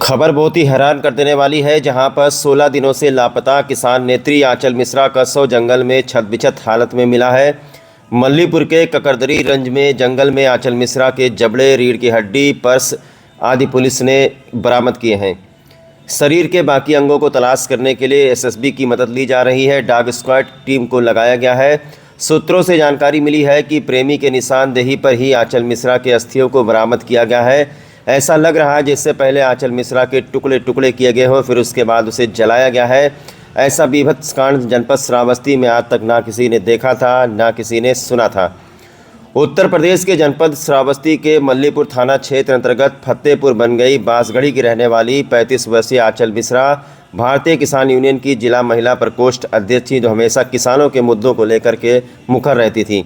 खबर बहुत ही हैरान कर देने वाली है, जहां पर 16 दिनों से लापता किसान नेत्री आंचल मिश्रा का शव जंगल में छत-बिछत हालत में मिला है। मल्लीपुर के ककरदरी रंज में जंगल में आंचल मिश्रा के जबड़े, रीढ़ की हड्डी, पर्स आदि पुलिस ने बरामद किए हैं। शरीर के बाकी अंगों को तलाश करने के लिए एसएसबी की मदद ली जा रही है। डॉग स्क्वाड टीम को लगाया गया है। सूत्रों से जानकारी मिली है कि प्रेमी के निशानदेही पर ही आंचल मिश्रा के अस्थियों को बरामद किया गया है। ऐसा लग रहा है जिससे पहले आंचल मिश्रा के टुकड़े टुकड़े किए गए हों, फिर उसके बाद उसे जलाया गया है। ऐसा बीभत्स कांड जनपद श्रावस्ती में आज तक ना किसी ने देखा था, ना किसी ने सुना था। उत्तर प्रदेश के जनपद श्रावस्ती के मल्लीपुर थाना क्षेत्र अंतर्गत फतेहपुर बनगई बांसगढ़ी की रहने वाली 35 वर्षीय आंचल मिश्रा भारतीय किसान यूनियन की जिला महिला प्रकोष्ठ अध्यक्ष थी, जो हमेशा किसानों के मुद्दों को लेकर के मुखर रहती थी।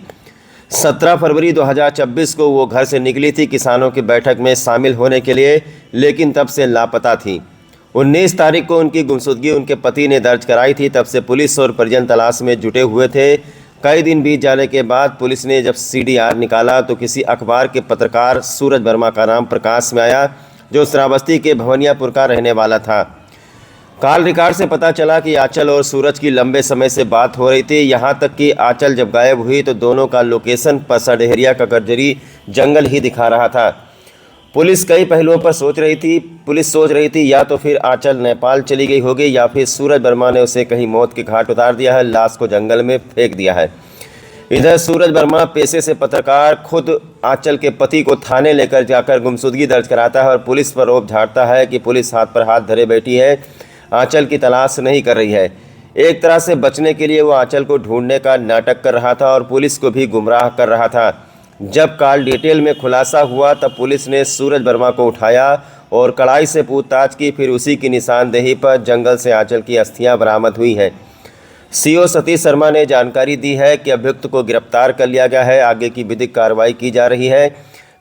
17 फरवरी 2026 को वो घर से निकली थी किसानों की बैठक में शामिल होने के लिए, लेकिन तब से लापता थी। 19 तारीख को उनकी गुमशुदगी उनके पति ने दर्ज कराई थी। तब से पुलिस और परिजन तलाश में जुटे हुए थे। कई दिन बीत जाने के बाद पुलिस ने जब सीडीआर निकाला तो किसी अखबार के पत्रकार सूरज वर्मा का नाम प्रकाश में आया, जो श्रावस्ती के भवनियापुर का रहने वाला था। कॉल रिकॉर्ड से पता चला कि आंचल और सूरज की लंबे समय से बात हो रही थी। यहाँ तक कि आंचल जब गायब हुई तो दोनों का लोकेशन पसडेहरिया ककरजरी जंगल ही दिखा रहा था। पुलिस कई पहलुओं पर सोच रही थी या तो फिर आंचल नेपाल चली गई होगी या फिर सूरज वर्मा ने उसे कहीं मौत के घाट उतार दिया है, लाश को जंगल में फेंक दिया है। इधर सूरज वर्मा पेशे से पत्रकार खुद आंचल के पति को थाने लेकर जाकर गुमशुदगी दर्ज कराता है और पुलिस पर रोप झाड़ता है कि पुलिस हाथ पर हाथ धरे बैठी है, आंचल की तलाश नहीं कर रही है। एक तरह से बचने के लिए वो आंचल को ढूंढने का नाटक कर रहा था और पुलिस को भी गुमराह कर रहा था। जब कॉल डिटेल में खुलासा हुआ तब पुलिस ने सूरज वर्मा को उठाया और कड़ाई से पूछताछ की। फिर उसी की निशानदेही पर जंगल से आंचल की अस्थियां बरामद हुई हैं। सीओ सतीश शर्मा ने जानकारी दी है कि अभियुक्त को गिरफ्तार कर लिया गया है। आगे की विधिक कार्रवाई की जा रही है।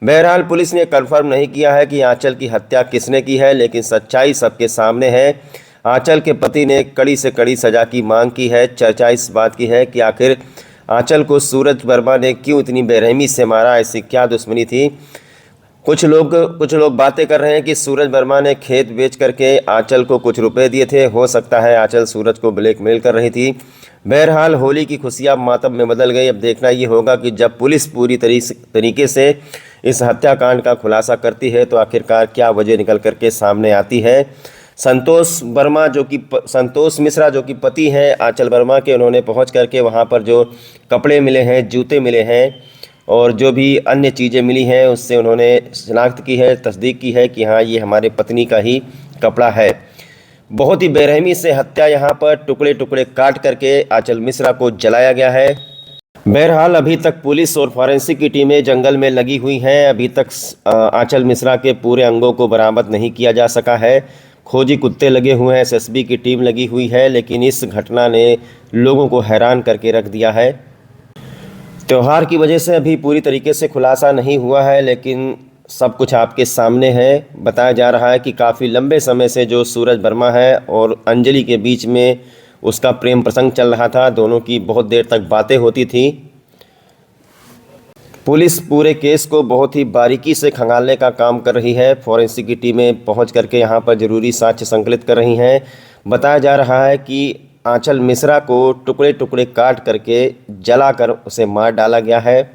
बहरहाल पुलिस ने कन्फर्म नहीं किया है कि आंचल की हत्या किसने की है, लेकिन सच्चाई सबके सामने है। आंचल के पति ने कड़ी से कड़ी सजा की मांग की है। चर्चा इस बात की है कि आखिर आंचल को सूरज वर्मा ने क्यों इतनी बेरहमी से मारा, ऐसी क्या दुश्मनी थी। कुछ लोग बातें कर रहे हैं कि सूरज वर्मा ने खेत बेच करके आंचल को कुछ रुपए दिए थे। हो सकता है आंचल सूरज को ब्लैकमेल कर रही थी। बहरहाल होली की खुशियां मातम में बदल गई। अब देखना ये होगा कि जब पुलिस पूरी तरीके से इस हत्याकांड का खुलासा करती है तो आखिरकार क्या वजह निकल करके सामने आती है। संतोष मिश्रा जो कि पति हैं आंचल वर्मा के, उन्होंने पहुंच करके वहां पर जो कपड़े मिले हैं, जूते मिले हैं और जो भी अन्य चीज़ें मिली हैं उससे उन्होंने शनाख्त की है, तस्दीक की है कि हाँ ये हमारे पत्नी का ही कपड़ा है। बहुत ही बेरहमी से हत्या यहाँ पर टुकड़े टुकड़े काट करके आंचल मिश्रा को जलाया गया है। बहरहाल अभी तक पुलिस और फॉरेंसिक की टीमें जंगल में लगी हुई हैं। अभी तक आंचल मिश्रा के पूरे अंगों को बरामद नहीं किया जा सका है। खोजी कुत्ते लगे हुए हैं, एसएसबी की टीम लगी हुई है, लेकिन इस घटना ने लोगों को हैरान करके रख दिया है। त्यौहार की वजह से अभी पूरी तरीके से खुलासा नहीं हुआ है, लेकिन सब कुछ आपके सामने है। बताया जा रहा है कि काफ़ी लंबे समय से जो सूरज वर्मा है और अंजलि के बीच में उसका प्रेम प्रसंग चल रहा था। दोनों की बहुत देर तक बातें होती थी। पुलिस पूरे केस को बहुत ही बारीकी से खंगालने का काम कर रही है। फॉरेंसिक की टीमें पहुंच करके यहां पर ज़रूरी साक्ष्य संकलित कर रही हैं। बताया जा रहा है कि आंचल मिश्रा को टुकड़े टुकड़े काट करके जलाकर उसे मार डाला गया है।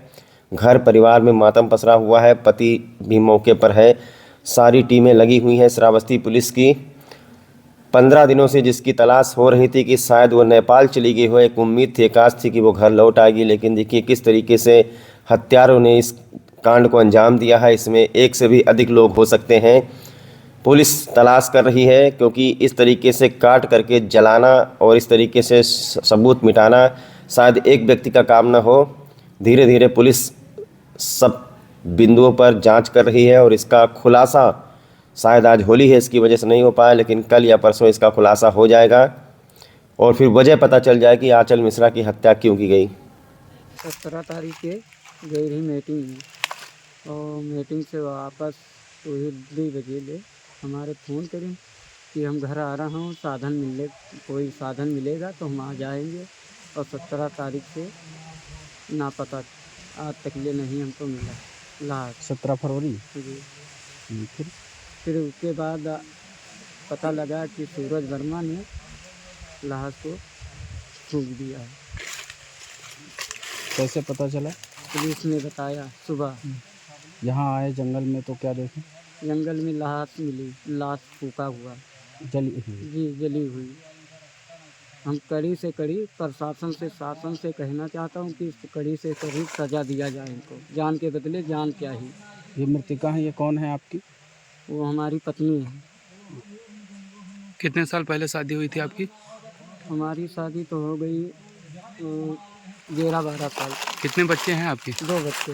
घर परिवार में मातम पसरा हुआ है। पति भी मौके पर है। सारी टीमें लगी हुई हैं श्रावस्ती पुलिस की। 15 दिनों से जिसकी तलाश हो रही थी कि शायद वो नेपाल चली गई हो, एक उम्मीद थी, एक आस थी कि वो घर लौट आएगी, लेकिन देखिए किस तरीके से हत्यारों ने इस कांड को अंजाम दिया है। इसमें एक से भी अधिक लोग हो सकते हैं। पुलिस तलाश कर रही है, क्योंकि इस तरीके से काट करके जलाना और इस तरीके से सबूत मिटाना शायद एक व्यक्ति का काम ना हो। धीरे धीरे पुलिस सब बिंदुओं पर जांच कर रही है और इसका खुलासा शायद आज होली है इसकी वजह से नहीं हो पाया, लेकिन कल या परसों इसका खुलासा हो जाएगा और फिर वजह पता चल जाए कि आंचल मिश्रा की हत्या क्यों की गई। 17 तारीख के गई रही मीटिंग में और मीटिंग से वापस वही 2 बजे ले हमारे फ़ोन करें कि हम घर आ रहा हूँ, कोई साधन मिलेगा तो हम आ जाएंगे। और 17 तारीख से नापता आज तक ले नहीं हमको मिला लाश। 17 फरवरी जी। फिर फिर उसके बाद पता लगा कि सूरज वर्मा ने लाश को फूंक दिया है। कैसे पता चला? पुलिस ने बताया सुबह। यहाँ आए जंगल में तो क्या देखे? जंगल में लाश मिली, लाश फूका हुआ, जली हुई। जी जली हुई। हम कड़ी से कड़ी प्रशासन से शासन से कहना चाहता हूँ कि कड़ी से कड़ी सज़ा दिया जाए इनको, जान के बदले जान चाहिए। ये मृतिका है, ये कौन है आपकी? वो हमारी पत्नी है। कितने साल पहले शादी हुई थी आपकी? हमारी शादी तो हो गई 11-12 साल। कितने बच्चे हैं आपके? 2 बच्चे।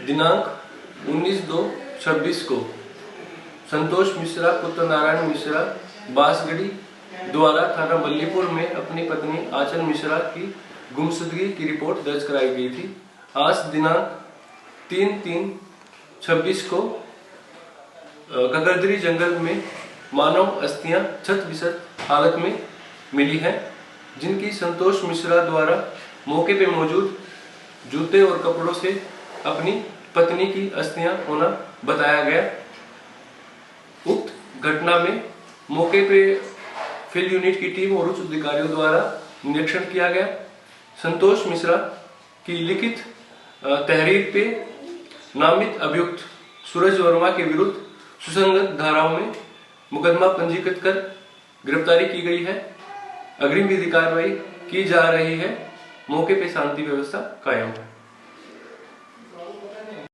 दिनांक 19/2/26 को संतोष मिश्रा पुत्र नारायण मिश्रा बांसगढ़ी द्वारा थाना मल्लीपुर में अपनी पत्नी आंचल मिश्रा की गुमशुदगी की रिपोर्ट दर्ज कराई गई थी। आज दिनांक 3/3/26 को ककरदरी जंगल में मानव अस्थियां क्षत-विक्षत हालत में मिली हैं, जिनकी संतोष मिश्रा द्वारा मौके पर मौजूद जूते और कपड़ों से अपनी पत्नी की अस्थियां होना बताया गया। उक्त घटना में मौके पे फील्ड यूनिट की टीम और उच्च अधिकारियों द्वारा निरीक्षण किया गया। संतोष मिश्रा की लिखित तहरीर पे नामित अभियुक्त सूरज वर्मा के विरुद्ध सुसंगत धाराओं में मुकदमा पंजीकृत कर गिरफ्तारी की गई है। अग्रिम विधि कार्रवाई की जा रही है। मौके पे शांति व्यवस्था कायम है।